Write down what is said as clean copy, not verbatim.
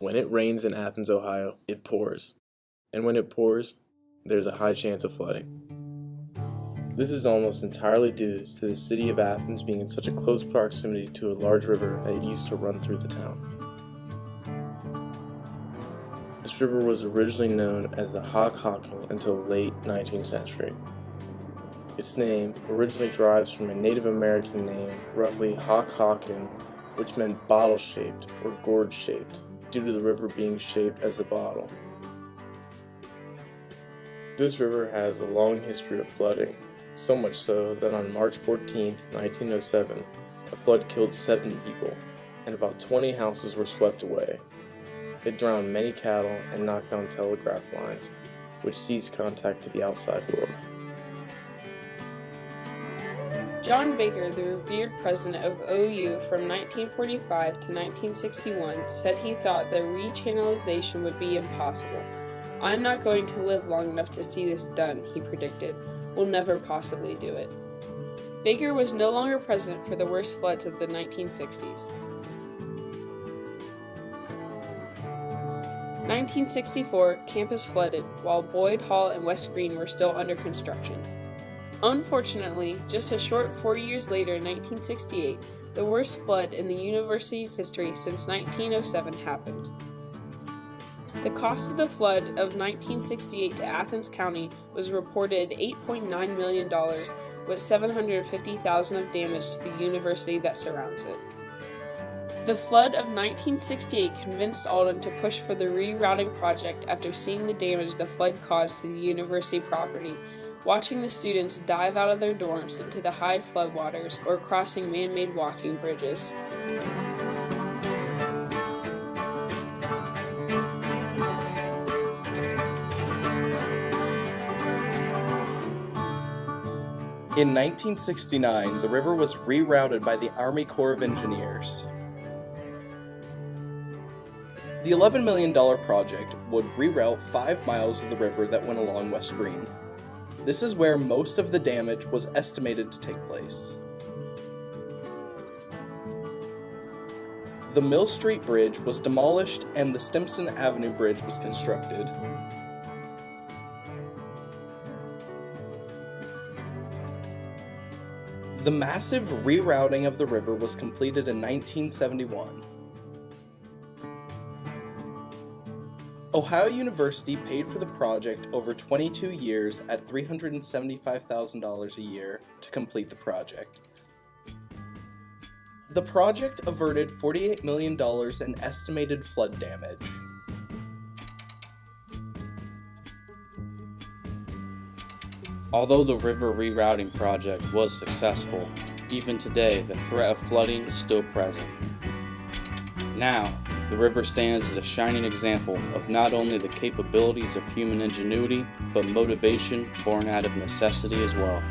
When it rains in Athens, Ohio, it pours. And when it pours, there's a high chance of flooding. This is almost entirely due to the city of Athens being in such a close proximity to a large river that used to run through the town. This river was originally known as the Hockhocking until the late 19th century. Its name originally derives from a Native American name, roughly Hockhockin, which meant bottle-shaped or gourd-shaped, due to the river being shaped as a bottle. This river has a long history of flooding, so much so that on March 14, 1907, a flood killed 7 people, and about 20 houses were swept away. It drowned many cattle and knocked down telegraph lines, which ceased contact to the outside world. John Baker, the revered president of OU from 1945 to 1961, said he thought the rechannelization would be impossible. "I'm not going to live long enough to see this done," he predicted. "We'll never possibly do it." Baker was no longer president for the worst floods of the 1960s. 1964, campus flooded, while Boyd Hall and West Green were still under construction. Unfortunately, just a short 4 years later, 1968, the worst flood in the university's history since 1907 happened. The cost of the flood of 1968 to Athens County was reported $8.9 million, with $750,000 of damage to the university that surrounds it. The flood of 1968 convinced Alden to push for the rerouting project after seeing the damage the flood caused to the university property, watching the students dive out of their dorms into the high floodwaters or crossing man-made walking bridges. In 1969, the river was rerouted by the Army Corps of Engineers. The $11 million project would reroute 5 miles of the river that went along West Green. This is where most of the damage was estimated to take place. The Mill Street Bridge was demolished and the Stimson Avenue Bridge was constructed. The massive rerouting of the river was completed in 1971. Ohio University paid for the project over 22 years at $375,000 a year to complete the project. The project averted $48 million in estimated flood damage. Although the river rerouting project was successful, even today the threat of flooding is still present. Now, the river stands as a shining example of not only the capabilities of human ingenuity, but motivation born out of necessity as well.